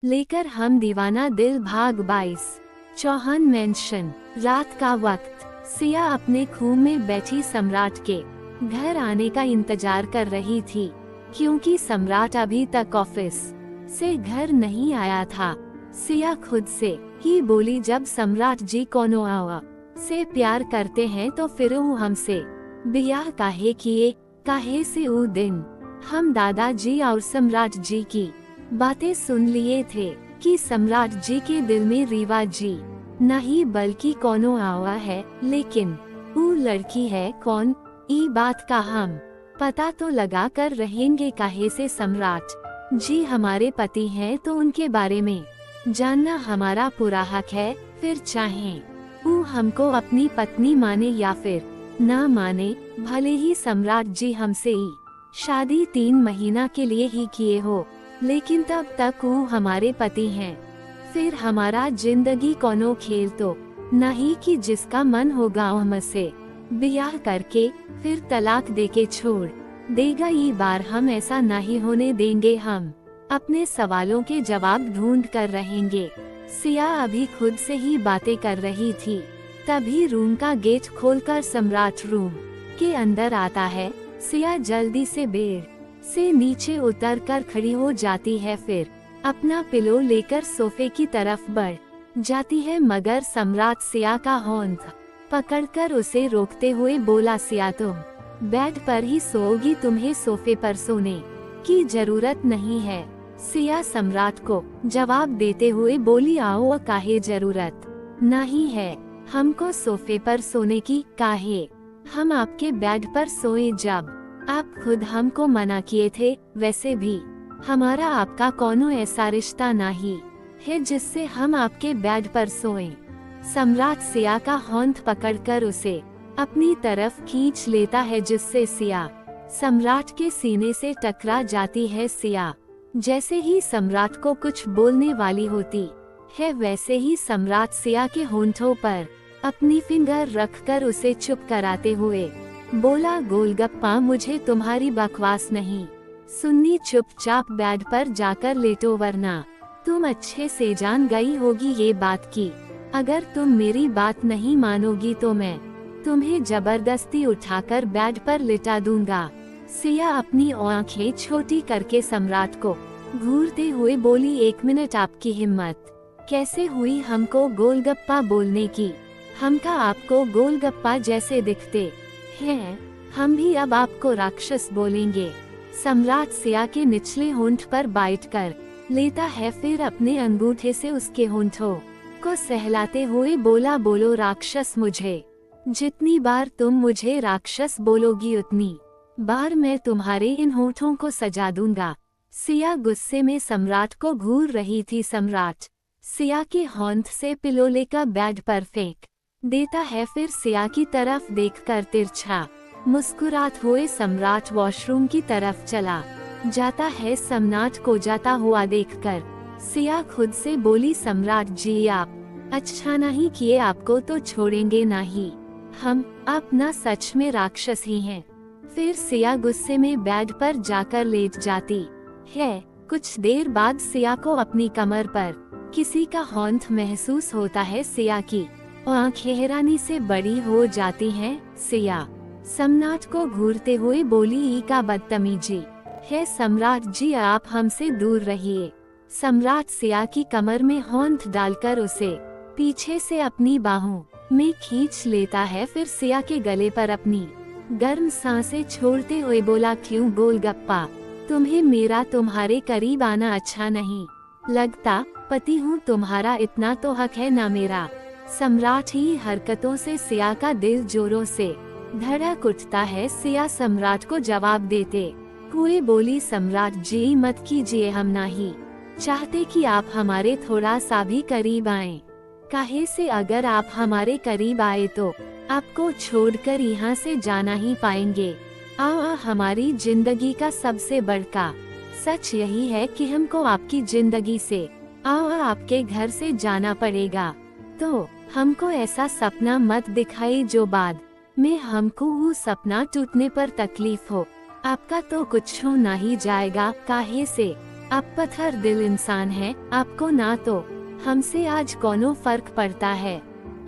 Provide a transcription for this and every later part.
लेकर हम दीवाना दिल भाग 22। चौहान मेंशन। रात का वक्त। सिया अपने खूह में बैठी सम्राट के घर आने का इंतजार कर रही थी, क्योंकि सम्राट अभी तक ऑफिस से घर नहीं आया था। सिया खुद से ही बोली, जब सम्राट जी कोनो आवा से प्यार करते हैं तो फिर वो हमसे ब्याह काहे किए, काहे से वो दिन हम दादाजी और सम्राट जी की बातें सुन लिए थे कि सम्राट जी के दिल में रीवा जी नहीं बल्कि कोनो आवा है, लेकिन वो लड़की है कौन, ई बात का हम पता तो लगा कर रहेंगे। काहे से सम्राट जी हमारे पति हैं तो उनके बारे में जानना हमारा पूरा हक है। फिर चाहे वो हमको अपनी पत्नी माने या फिर ना माने, भले ही सम्राट जी हमसे ही शादी 3 महीना के लिए ही किए हो, लेकिन तब तक वो हमारे पति हैं। फिर हमारा जिंदगी कोनो खेल तो नहीं कि जिसका मन होगा हमसे ब्याह करके फिर तलाक देके छोड़ देगा। ये बार हम ऐसा नहीं होने देंगे। हम अपने सवालों के जवाब ढूंढ कर रहेंगे। सिया अभी खुद से ही बातें कर रही थी, तभी रूम का गेट खोलकर सम्राट रूम के अंदर आता है। सिया जल्दी से बेड से नीचे उतरकर खड़ी हो जाती है, फिर अपना पिलो लेकर सोफे की तरफ बढ़ जाती है, मगर सम्राट सिया का होंठ पकड़कर उसे रोकते हुए बोला, सिया तुम बेड पर ही सोओगी, तुम्हें सोफे पर सोने की जरूरत नहीं है। सिया सम्राट को जवाब देते हुए बोली, आओ, काहे जरूरत नहीं है हमको सोफे पर सोने की, काहे हम आपके बेड पर सोए जब आप खुद हमको मना किए थे। वैसे भी हमारा आपका कोनो ऐसा रिश्ता नहीं है जिससे हम आपके बेड पर सोएं। सम्राट सिया का होंठ पकड़कर उसे अपनी तरफ खींच लेता है, जिससे सिया सम्राट के सीने से टकरा जाती है। सिया जैसे ही सम्राट को कुछ बोलने वाली होती है, वैसे ही सम्राट सिया के होंठों पर अपनी फिंगर रखकर उसे चुप कराते हुए बोला, गोलगप्पा, मुझे तुम्हारी बकवास नहीं सुननी, चुपचाप बेड पर जाकर लेटो, वरना तुम अच्छे से जान गई होगी ये बात की अगर तुम मेरी बात नहीं मानोगी तो मैं तुम्हें जबरदस्ती उठाकर बेड पर लिटा दूंगा। सिया अपनी आंखें छोटी करके सम्राट को घूरते हुए बोली, 1 मिनट, आपकी हिम्मत कैसे हुई हमको गोलगप्पा बोलने की? हमका आपको गोलगप्पा जैसे दिखते हैं, हम भी अब आपको राक्षस बोलेंगे। सम्राट सिया के निचले होंठ पर बाइट कर लेता है, फिर अपने अंगूठे से उसके होंठों को सहलाते हुए बोला, बोलो राक्षस, मुझे जितनी बार तुम मुझे राक्षस बोलोगी उतनी बार मैं तुम्हारे इन होंठों को सजा दूंगा। सिया गुस्से में सम्राट को घूर रही थी। सम्राट सिया के होंठ से पिलो लेकर बेड पर फेंक देता है, फिर सिया की तरफ देखकर तिरछा मुस्कुराते हुए सम्राट वॉशरूम की तरफ चला जाता है। सम्राट को जाता हुआ देखकर सिया खुद से बोली, सम्राट जी आप अच्छा नहीं किए, आपको तो छोड़ेंगे नहीं हम, आप ना सच में राक्षस ही हैं। फिर सिया गुस्से में बेड पर जाकर लेट जाती है। कुछ देर बाद सिया को अपनी कमर पर किसी का होंठ महसूस होता है। सिया की आंखें हैरानी से बड़ी हो जाती हैं। सिया सम्राट को घूरते हुए बोली, ई का बदतमीजी है सम्राट जी, आप हमसे दूर रहिए। सम्राट सिया की कमर में होंठ डालकर उसे पीछे से अपनी बाहों में खींच लेता है, फिर सिया के गले पर अपनी गर्म सांसें छोड़ते हुए बोला, क्यों गोलगप्पा, तुम्हें मेरा तुम्हारे करीब आना अच्छा नहीं लगता? पति हूँ तुम्हारा, इतना तो हक है ना मेरा। सम्राट ही हरकतों से सिया का दिल जोरों से धड़क उठता है। सिया सम्राट को जवाब देते हुए बोली, सम्राट जी मत कीजिए, हम नहीं चाहते कि आप हमारे थोड़ा सा भी करीब आएं। काहे से अगर आप हमारे करीब आए तो आपको छोड़कर यहाँ से जाना ही पाएंगे। हमारी जिंदगी का सबसे बड़का सच यही है कि हमको आपकी जिंदगी से आपके घर से जाना पड़ेगा। तो हमको ऐसा सपना मत दिखाई जो बाद में हमको वो सपना टूटने पर तकलीफ हो। आपका तो कुछ हो नहीं जाएगा। काहे से आप पत्थर दिल इंसान है, आपको ना तो हमसे आज कोनो फर्क पड़ता है,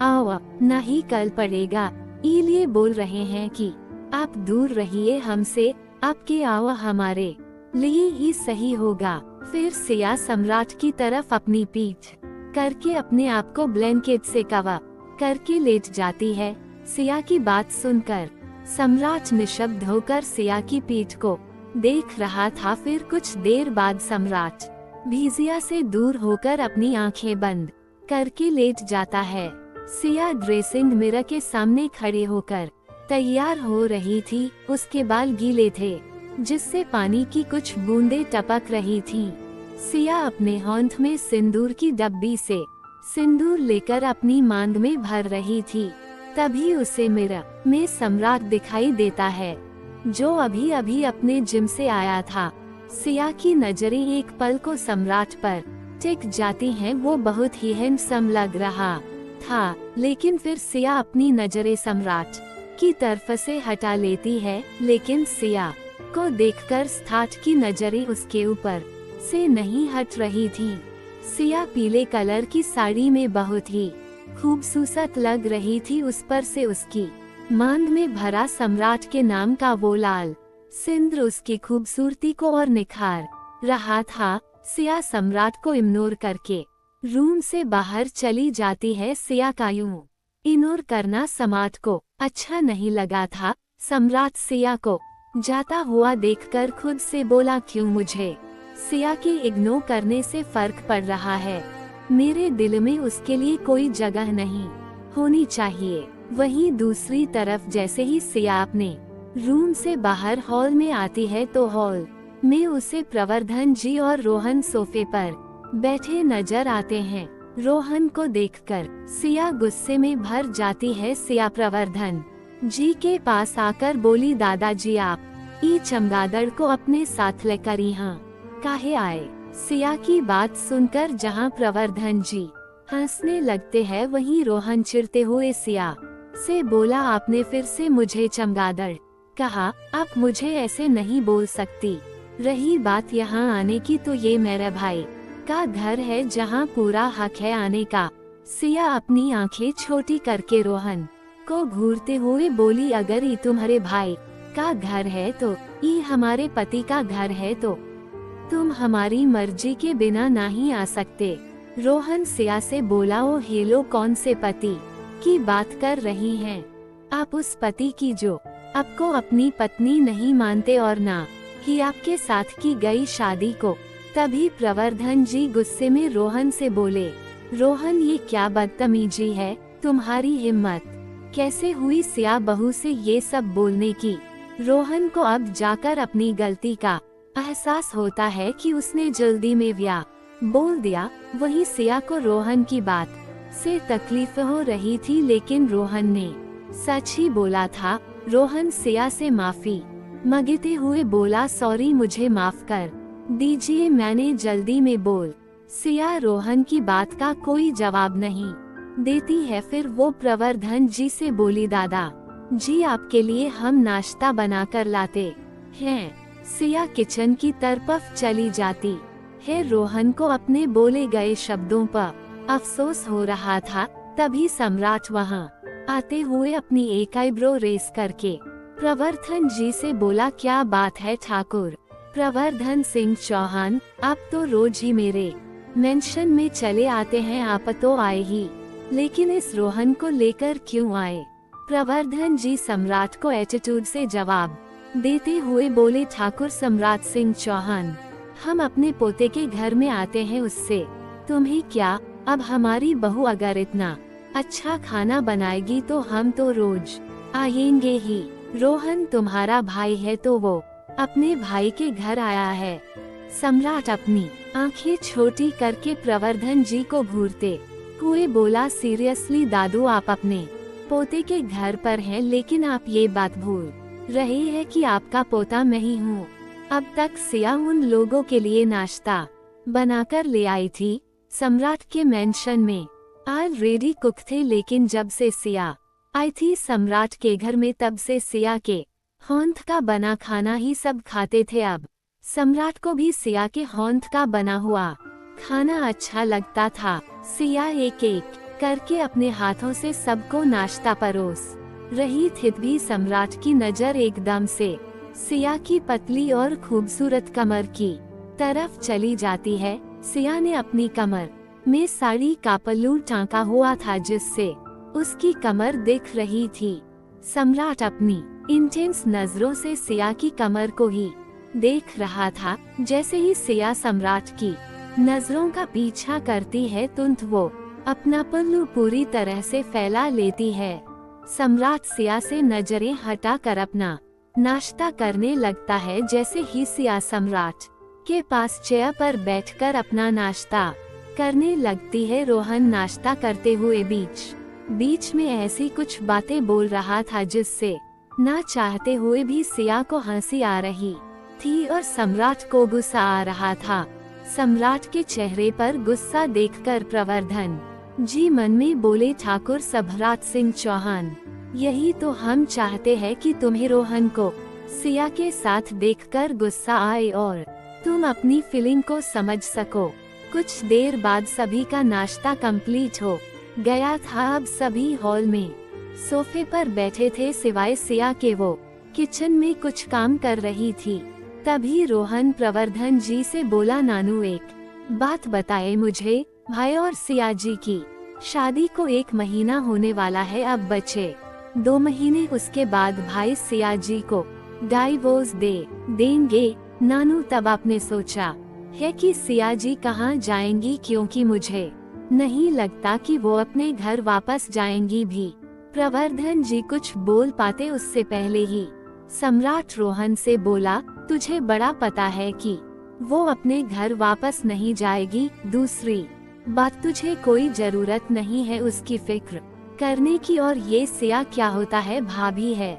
आओ ना ही कल पड़ेगा। इलिए बोल रहे हैं कि आप दूर रहिए हमसे, आपके आओ हमारे लिए ही सही होगा। फिर सिया सम्राट की तरफ अपनी पीठ करके अपने आप को ब्लैंकेट से कवर करके लेट जाती है। सिया की बात सुनकर सम्राट निशब्द होकर सिया की पीठ को देख रहा था। फिर कुछ देर बाद सम्राट भीजिया से दूर होकर अपनी आंखें बंद करके लेट जाता है। सिया ड्रेसिंग मिरर के सामने खड़े होकर तैयार हो रही थी। उसके बाल गीले थे जिससे पानी की कुछ बूंदें टपक रही थी। सिया अपने होंठ में सिंदूर की डब्बी से सिंदूर लेकर अपनी मांग में भर रही थी। तभी उसे मिरर में सम्राट दिखाई देता है जो अभी अभी अपने जिम से आया था। सिया की नजरें एक पल को सम्राट पर टिक जाती हैं। वो बहुत ही हैंडसम लग रहा था, लेकिन फिर सिया अपनी नजरें सम्राट की तरफ से हटा लेती है। लेकिन सिया को देखकर सम्राट की नजरें उसके ऊपर से नहीं हट रही थी। सिया पीले कलर की साड़ी में बहुत ही खूबसूरत लग रही थी। उस पर से उसकी मांग में भरा सम्राट के नाम का वो लाल सिंदूर उसकी खूबसूरती को और निखार रहा था। सिया सम्राट को इग्नोर करके रूम से बाहर चली जाती है। सिया का यूं इग्नोर करना सम्राट को अच्छा नहीं लगा था। सम्राट सिया को जाता हुआ देखकर खुद से बोला, क्यों मुझे सिया के इग्नोर करने से फर्क पड़ रहा है? मेरे दिल में उसके लिए कोई जगह नहीं होनी चाहिए। वहीं दूसरी तरफ जैसे ही सिया अपने रूम से बाहर हॉल में आती है तो हॉल में उसे प्रवर्धन जी और रोहन सोफे पर बैठे नजर आते हैं। रोहन को देखकर सिया गुस्से में भर जाती है। सिया प्रवर्धन जी के पास आकर बोली, दादाजी आप ई चमगादड़ को अपने साथ लेकर यहाँ काहे आए? सिया की बात सुनकर जहाँ प्रवर्धन जी हंसने लगते हैं वहीं रोहन चिढ़ते हुए सिया से बोला, आपने फिर से मुझे चमगादड़ कहा, आप मुझे ऐसे नहीं बोल सकती। रही बात यहाँ आने की तो ये मेरे भाई का घर है जहाँ पूरा हक है आने का। सिया अपनी आंखें छोटी करके रोहन को घूरते हुए बोली, अगर ये तुम्हारे भाई का घर है तो ये हमारे पति का घर है तो तुम हमारी मर्जी के बिना नहीं आ सकते। रोहन सिया से बोला, ओ हेलो, कौन से पति की बात कर रही हैं? आप उस पति की जो आपको अपनी पत्नी नहीं मानते और ना ही आपके साथ की गई शादी को। तभी प्रवर्धन जी गुस्से में रोहन से बोले, रोहन ये क्या बदतमीजी है? तुम्हारी हिम्मत कैसे हुई सिया बहू से ये सब बोलने की? रोहन को अब जाकर अपनी गलती का एहसास होता है कि उसने जल्दी में व्या बोल दिया। वही सिया को रोहन की बात से तकलीफ हो रही थी, लेकिन रोहन ने सच ही बोला था। रोहन सिया से माफी मांगते हुए बोला, सॉरी, मुझे माफ कर दीजिए, मैंने जल्दी में बोल। सिया रोहन की बात का कोई जवाब नहीं देती है। फिर वो प्रवर्धन जी से बोली, दादा जी आपके लिए हम नाश्ता बना कर लाते हैं। सिया किचन की तरफ चली जाती है। रोहन को अपने बोले गए शब्दों पर अफसोस हो रहा था। तभी सम्राट वहां आते हुए अपनी एक आईब्रो रेस करके प्रवर्धन जी से बोला, क्या बात है ठाकुर प्रवर्धन सिंह चौहान, आप तो रोज ही मेरे मेंशन में चले आते हैं, आप तो आए ही, लेकिन इस रोहन को लेकर क्यों आए? प्रवर्धन जी सम्राट को एटीट्यूड से जवाब देते हुए बोले, ठाकुर सम्राट सिंह चौहान, हम अपने पोते के घर में आते हैं, उससे तुम्हें क्या? अब हमारी बहू अगर इतना अच्छा खाना बनाएगी तो हम तो रोज आएंगे ही। रोहन तुम्हारा भाई है तो वो अपने भाई के घर आया है। सम्राट अपनी आंखें छोटी करके प्रवर्धन जी को घूरते हुए बोला, सीरियसली दादू, आप अपने पोते के घर पर हैं, लेकिन आप ये बात भूल रहे हैं कि आपका पोता मैं ही हूँ। अब तक सिया उन लोगों के लिए नाश्ता बनाकर ले आई थी। सम्राट के मेंशन में ऑलरेडी कुक थे, लेकिन जब से सिया आई थी सम्राट के घर में तब से सिया के होंठ का बना खाना ही सब खाते थे। अब सम्राट को भी सिया के हाथ का बना हुआ खाना अच्छा लगता था। सिया एक एक करके अपने हाथों से सबको नाश्ता परोस रही थी भी सम्राट की नजर एकदम से सिया की पतली और खूबसूरत कमर की तरफ चली जाती है। सिया ने अपनी कमर में साड़ी का पल्लू टांका हुआ था जिससे उसकी कमर दिख रही थी। सम्राट अपनी इंटेंस नजरों से सिया की कमर को ही देख रहा था। जैसे ही सिया सम्राट की नजरों का पीछा करती है तुरंत वो अपना पल्लू पूरी तरह से फैला लेती है। सम्राट सिया से नजरें हटाकर अपना नाश्ता करने लगता है। जैसे ही सिया सम्राट के पास चेयर पर बैठकर अपना नाश्ता करने लगती है, रोहन नाश्ता करते हुए बीच में ऐसी कुछ बातें बोल रहा था जिससे ना चाहते हुए भी सिया को हंसी आ रही थी और सम्राट को गुस्सा आ रहा था। सम्राट के चेहरे पर गुस्सा देखकर प्रवर्धन जी मन में बोले, ठाकुर सभराट सिंह चौहान, यही तो हम चाहते हैं कि तुम्हें रोहन को सिया के साथ देखकर गुस्सा आए और तुम अपनी फीलिंग को समझ सको। कुछ देर बाद सभी का नाश्ता कंप्लीट हो गया था। अब सभी हॉल में सोफे पर बैठे थे सिवाय सिया के। वो किचन में कुछ काम कर रही थी। तभी रोहन प्रवर्धन जी से बोला, नानू एक बात बताए मुझे, भाई और सिया जी की शादी को 1 महीना होने वाला है, अब बचे 2 महीने, उसके बाद भाई सिया जी को डाइवोर्स देंगे। नानू, तब आपने सोचा है कि सिया जी कहाँ जाएंगी, क्योंकि मुझे नहीं लगता कि वो अपने घर वापस जाएंगी भी। प्रवर्धन जी कुछ बोल पाते उससे पहले ही सम्राट रोहन से बोला, तुझे बड़ा पता है कि वो अपने घर वापस नहीं जाएगी। दूसरी बात, तुझे कोई जरूरत नहीं है उसकी फिक्र करने की, और ये सिया क्या होता है, भाभी है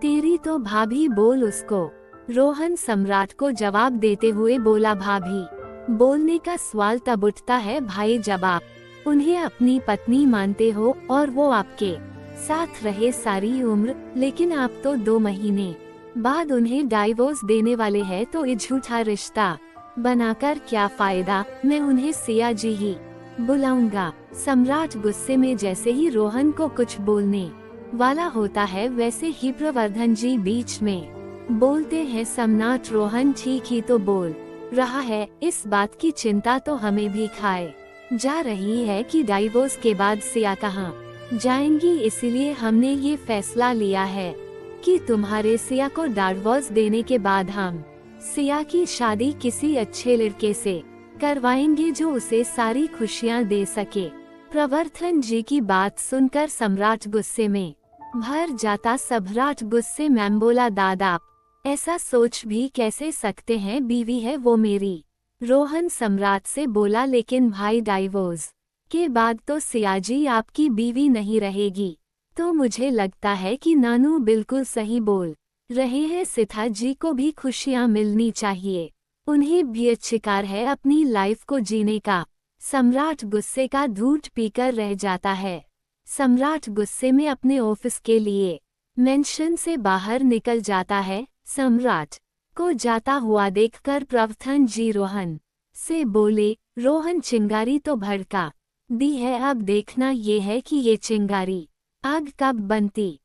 तेरी तो भाभी बोल उसको। रोहन सम्राट को जवाब देते हुए बोला, भाभी बोलने का सवाल तब उठता है भाई जब आप उन्हें अपनी पत्नी मानते हो और वो आपके साथ रहे सारी उम्र, लेकिन आप तो 2 महीने बाद उन्हें डाइवोर्स देने वाले हैं, तो ये झूठा रिश्ता बनाकर क्या फायदा, मैं उन्हें सिया जी ही बुलाऊंगा। सम्राट गुस्से में जैसे ही रोहन को कुछ बोलने वाला होता है वैसे ही प्रवर्धन जी बीच में बोलते हैं, सम्राट रोहन ठीक ही तो बोल रहा है, इस बात की चिंता तो हमें भी खाए जा रही है कि डाइवोर्स के बाद सिया कहाँ जाएंगी, इसीलिए हमने ये फैसला लिया है कि तुम्हारे सिया को डाइवोर्स देने के बाद हम सिया की शादी किसी अच्छे लड़के से करवाएंगे जो उसे सारी खुशियां दे सके। प्रवर्धन जी की बात सुनकर सम्राट गुस्से में भर जाता। सम्राट गुस्से में बोला, दादा आप ऐसा सोच भी कैसे सकते हैं, बीवी है वो मेरी। रोहन सम्राट से बोला, लेकिन भाई डाइवोर्स के बाद तो सिया जी आपकी बीवी नहीं रहेगी। तो मुझे लगता है कि नानू बिल्कुल सही बोल रहे हैं, सिथा जी को भी खुशियां मिलनी चाहिए, उन्हें भी अधिकार है अपनी लाइफ को जीने का। सम्राट गुस्से का धूर्त पीकर रह जाता है। सम्राट गुस्से में अपने ऑफिस के लिए मेंशन से बाहर निकल जाता है। सम्राट को जाता हुआ देखकर प्रवर्धन जी रोहन से बोले, रोहन चिंगारी तो भड़का दी है, अब देखना ये है कि ये चिंगारी आग कब बनती।